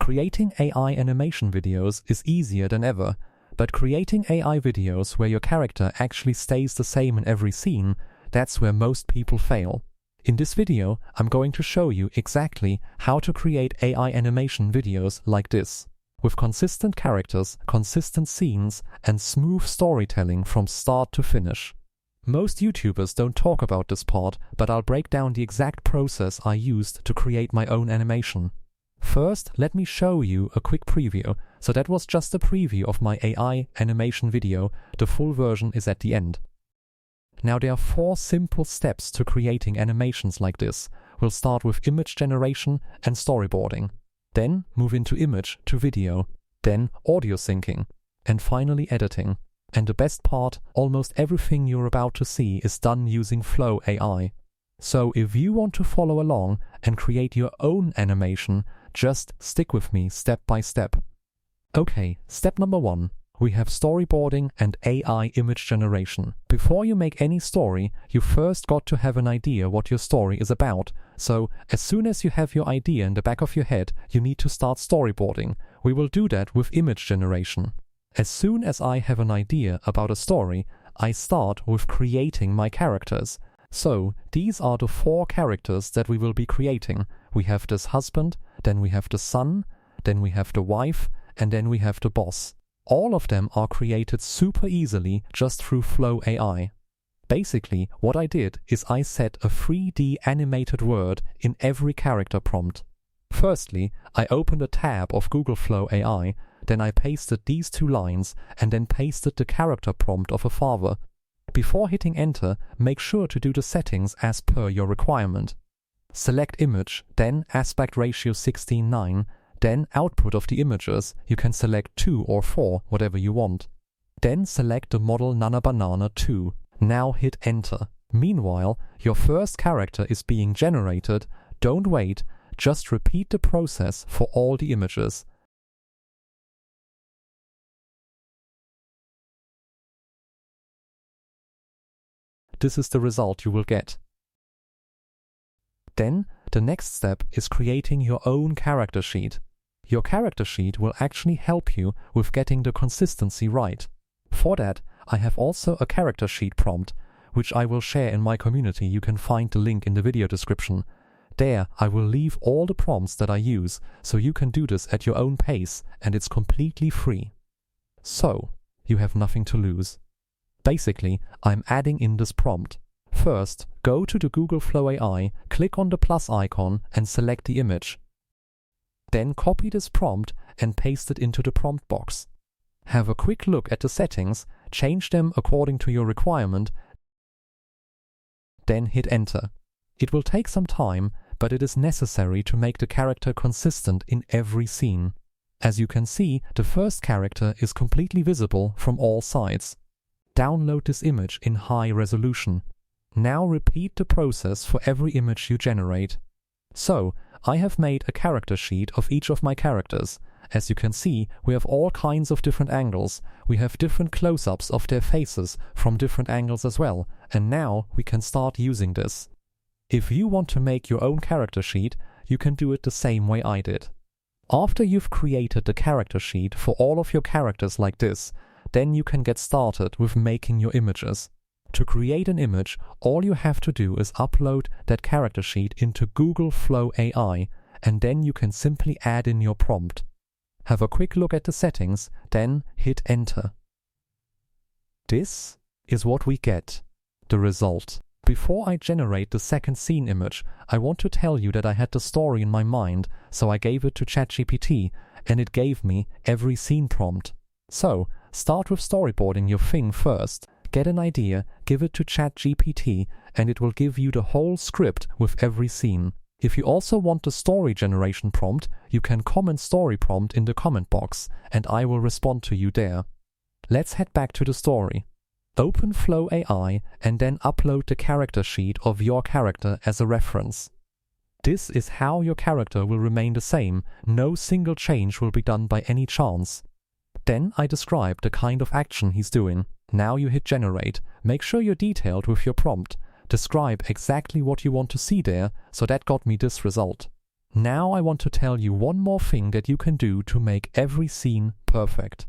Creating AI animation videos is easier than ever, but creating AI videos where your character actually stays the same in every scene, that's where most people fail. In this video, I'm going to show you exactly how to create AI animation videos like this, with consistent characters, consistent scenes, and smooth storytelling from start to finish. Most YouTubers don't talk about this part, but I'll break down the exact process I used to create my own animation. First, let me show you a quick preview. So that was just a preview of my AI animation video. The full version is at the end. Now there are 4 simple steps to creating animations like this. We'll start with image generation and storyboarding. Then move into image to video. Then audio syncing. And finally editing. And the best part, almost everything you're about to see is done using Flow AI. So if you want to follow along and create your own animation, just stick with me step by step. Okay, step number 1. We have storyboarding and AI image generation. Before you make any story, you first got to have an idea what your story is about. So as soon as you have your idea in the back of your head, you need to start storyboarding. We will do that with image generation. As soon as I have an idea about a story, I start with creating my characters. So these are the 4 characters that we will be creating. We have this husband, then we have the son, then we have the wife, and then we have the boss. All of them are created super easily just through Flow AI. Basically, what I did is I set a 3D animated word in every character prompt. Firstly, I opened a tab of Google Flow AI, then I pasted these 2 lines and then pasted the character prompt of a father. Before hitting enter, make sure to do the settings as per your requirement. Select image, then aspect ratio 16:9, then output of the images, you can select 2 or 4, whatever you want. Then select the model Nana Banana 2. Now hit enter. Meanwhile, your first character is being generated. Don't wait, just repeat the process for all the images. This is the result you will get. Then, the next step is creating your own character sheet. Your character sheet will actually help you with getting the consistency right. For that, I have also a character sheet prompt, which I will share in my community. You can find the link in the video description. There, I will leave all the prompts that I use, so you can do this at your own pace, and it's completely free. So, you have nothing to lose. Basically, I'm adding in this prompt. First, go to the Google Flow AI, click on the plus icon and select the image. Then copy this prompt and paste it into the prompt box. Have a quick look at the settings, change them according to your requirement, then hit enter. It will take some time, but it is necessary to make the character consistent in every scene. As you can see, the first character is completely visible from all sides. Download this image in high resolution. Now repeat the process for every image you generate. So, I have made a character sheet of each of my characters. As you can see, we have all kinds of different angles. We have different close-ups of their faces from different angles as well. And now we can start using this. If you want to make your own character sheet, you can do it the same way I did. After you've created the character sheet for all of your characters like this, then you can get started with making your images. To create an image, all you have to do is upload that character sheet into Google Flow AI, and then you can simply add in your prompt. Have a quick look at the settings, then hit enter. This is what we get, the result. Before I generate the second scene image, I want to tell you that I had the story in my mind, so I gave it to ChatGPT, and it gave me every scene prompt. So, start with storyboarding your thing first. Get an idea, give it to ChatGPT, and it will give you the whole script with every scene. If you also want the story generation prompt, you can comment story prompt in the comment box, and I will respond to you there. Let's head back to the story. Open Flow AI and then upload the character sheet of your character as a reference. This is how your character will remain the same. No single change will be done by any chance. Then I describe the kind of action he's doing. Now you hit generate. Make sure you're detailed with your prompt. Describe exactly what you want to see there, so that got me this result. Now I want to tell you one more thing that you can do to make every scene perfect.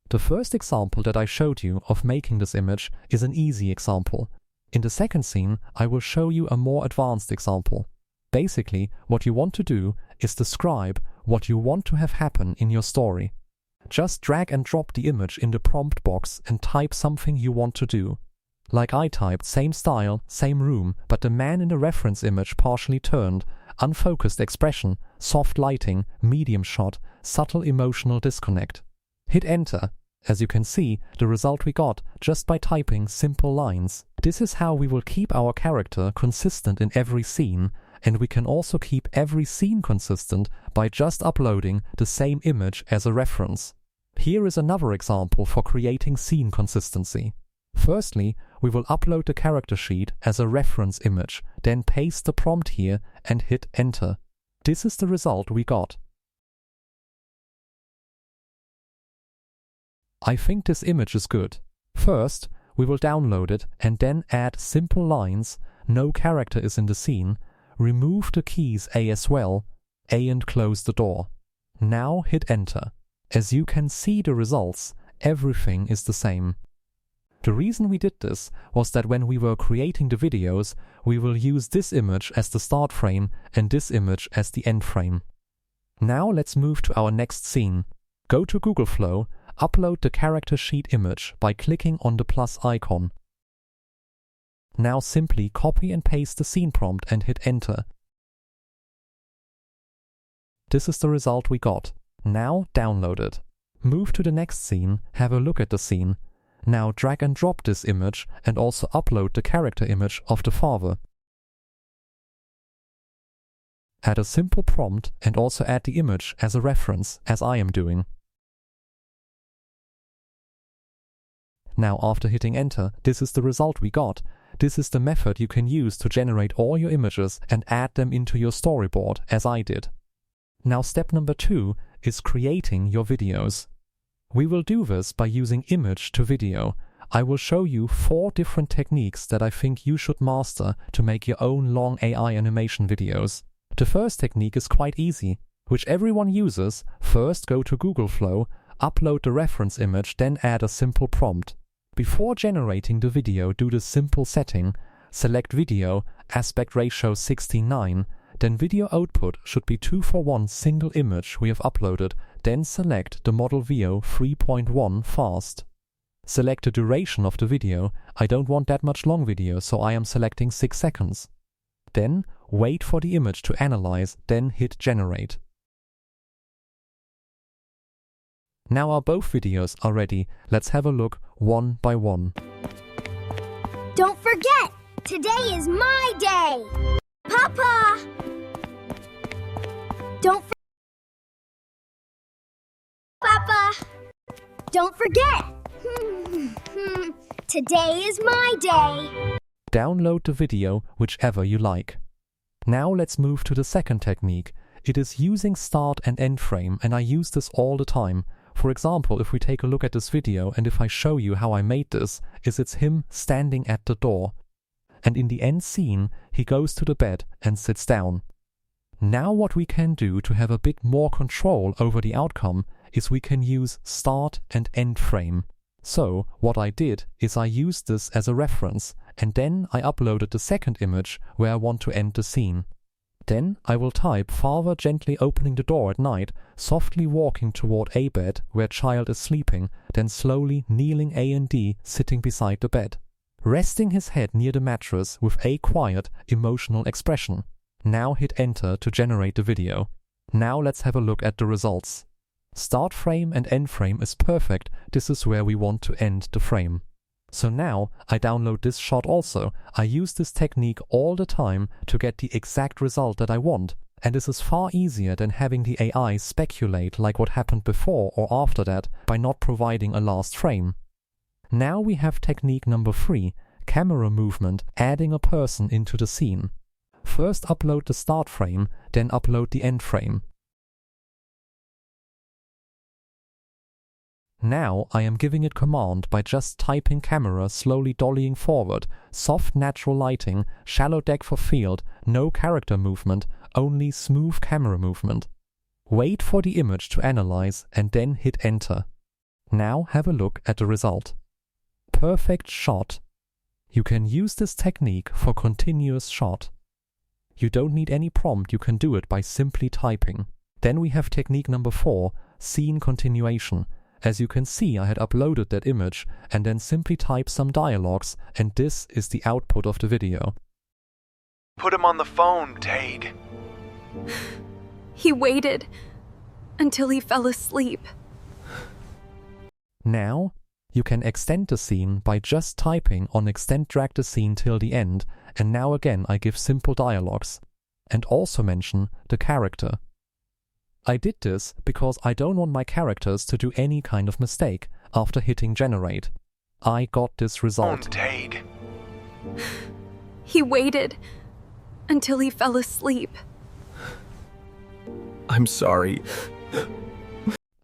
The first example that I showed you of making this image is an easy example. In the second scene, I will show you a more advanced example. Basically, what you want to do is describe what you want to have happen in your story. Just drag and drop the image in the prompt box and type something you want to do. Like I typed same style, same room, but the man in the reference image partially turned, unfocused expression, soft lighting, medium shot, subtle emotional disconnect. Hit enter. As you can see, the result we got just by typing simple lines. This is how we will keep our character consistent in every scene, and we can also keep every scene consistent by just uploading the same image as a reference. Here is another example for creating scene consistency. Firstly, we will upload the character sheet as a reference image, then paste the prompt here and hit enter. This is the result we got. I think this image is good. First, we will download it and then add simple lines, no character is in the scene, remove the keys A as well, A and close the door. Now hit enter. As you can see the results, everything is the same. The reason we did this was that when we were creating the videos, we will use this image as the start frame and this image as the end frame. Now let's move to our next scene. Go to Google Flow, upload the character sheet image by clicking on the plus icon. Now simply copy and paste the scene prompt and hit enter. This is the result we got. Now download it. Move to the next scene, have a look at the scene. Now drag and drop this image and also upload the character image of the father. Add a simple prompt and also add the image as a reference, as I am doing. Now after hitting enter, this is the result we got. This is the method you can use to generate all your images and add them into your storyboard, as I did. Now step number 2 is creating your videos. We will do this by using image to video. I will show you 4 different techniques that I think you should master to make your own long AI animation videos. The first technique is quite easy, which everyone uses. First go to Google Flow, upload the reference image, then add a simple prompt. Before generating the video, do the simple setting. Select video, aspect ratio 16:9, then video output should be 2:1 single image we have uploaded, then select the model VO 3.1 fast. Select the duration of the video. I don't want that much long video, so I am selecting 6 seconds. Then wait for the image to analyze, then hit generate. Now our both videos are ready. Let's have a look one by one. Don't forget, today is my day! Papa! Papa! Don't forget! Today is my day! Download the video, whichever you like. Now let's move to the second technique. It is using start and end frame, and I use this all the time. For example, if we take a look at this video and if I show you how I made this, it's him standing at the door. And in the end scene, he goes to the bed and sits down. Now what we can do to have a bit more control over the outcome is we can use start and end frame. So what I did is I used this as a reference, and then I uploaded the second image where I want to end the scene. Then I will type father gently opening the door at night, softly walking toward a bed where child is sleeping, then slowly kneeling A and D sitting beside the bed, resting his head near the mattress with a quiet, emotional expression. Now hit enter to generate the video. Now let's have a look at the results. Start frame and end frame is perfect. This is where we want to end the frame. So now I download this shot also. I use this technique all the time to get the exact result that I want. And this is far easier than having the AI speculate like what happened before or after that by not providing a last frame. Now we have technique number 3, camera movement, adding a person into the scene. First upload the start frame, then upload the end frame. Now I am giving it command by just typing camera slowly dollying forward, soft natural lighting, shallow depth of field, no character movement, only smooth camera movement. Wait for the image to analyze and then hit enter. Now have a look at the result. Perfect shot. You can use this technique for continuous shot. You don't need any prompt, you can do it by simply typing. Then we have technique number 4, scene continuation. As you can see, I had uploaded that image and then simply type some dialogues, and this is the output of the video. Put him on the phone, Tade. He waited until he fell asleep. Now, you can extend the scene by just typing on extend drag the scene till the end, and now again I give simple dialogues, and also mention the character. I did this because I don't want my characters to do any kind of mistake after hitting generate. I got this result. Tade. He waited until he fell asleep. I'm sorry.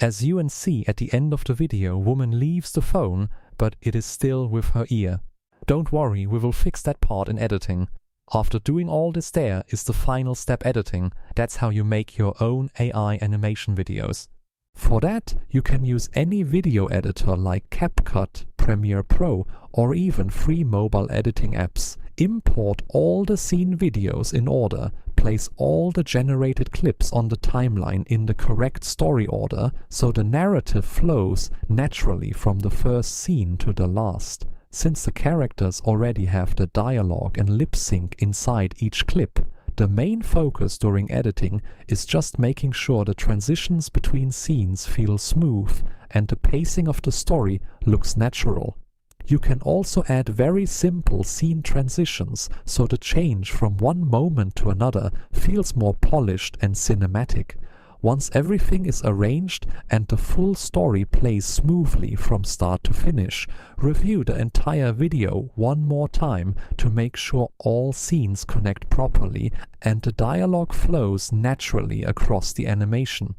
As you can see at the end of the video, woman leaves the phone, but it is still with her ear. Don't worry, we will fix that part in editing. After doing all this, there is the final step, editing. That's how you make your own AI animation videos. For that, you can use any video editor like CapCut, Premiere Pro, or even free mobile editing apps. Import all the scene videos in order, place all the generated clips on the timeline in the correct story order so the narrative flows naturally from the first scene to the last. Since the characters already have the dialogue and lip sync inside each clip, the main focus during editing is just making sure the transitions between scenes feel smooth and the pacing of the story looks natural. You can also add very simple scene transitions so the change from one moment to another feels more polished and cinematic. Once everything is arranged and the full story plays smoothly from start to finish, review the entire video one more time to make sure all scenes connect properly and the dialogue flows naturally across the animation.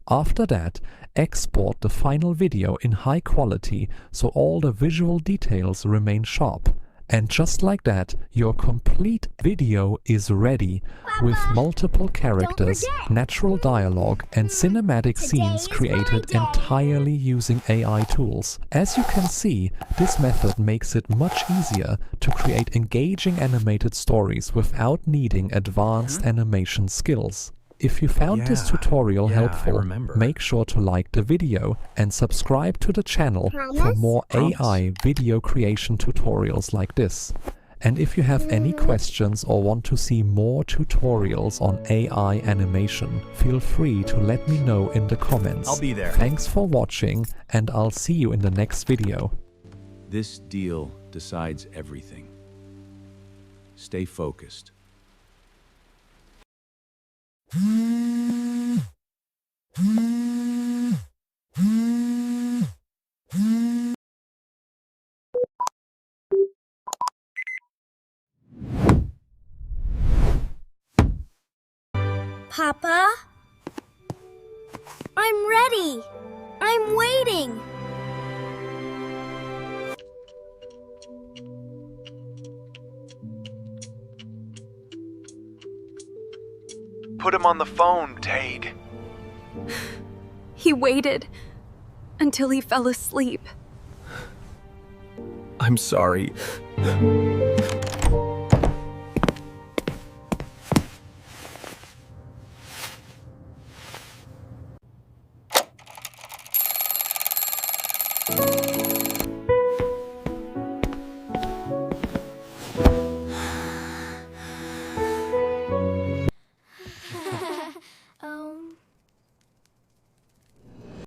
After that, export the final video in high quality so all the visual details remain sharp. And just like that, your complete video is ready, with multiple characters, natural dialogue, and cinematic scenes created entirely using AI tools. As you can see, this method makes it much easier to create engaging animated stories without needing advanced animation skills. If you found this tutorial helpful, make sure to like the video and subscribe to the channel for more AI video creation tutorials like this. And if you have any questions or want to see more tutorials on AI animation, feel free to let me know in the comments. I'll be there. Thanks for watching, and I'll see you in the next video. This deal decides everything. Stay focused. Papa? I'm ready. I'm waiting. Put him on the phone, Tade. He waited until he fell asleep. I'm sorry.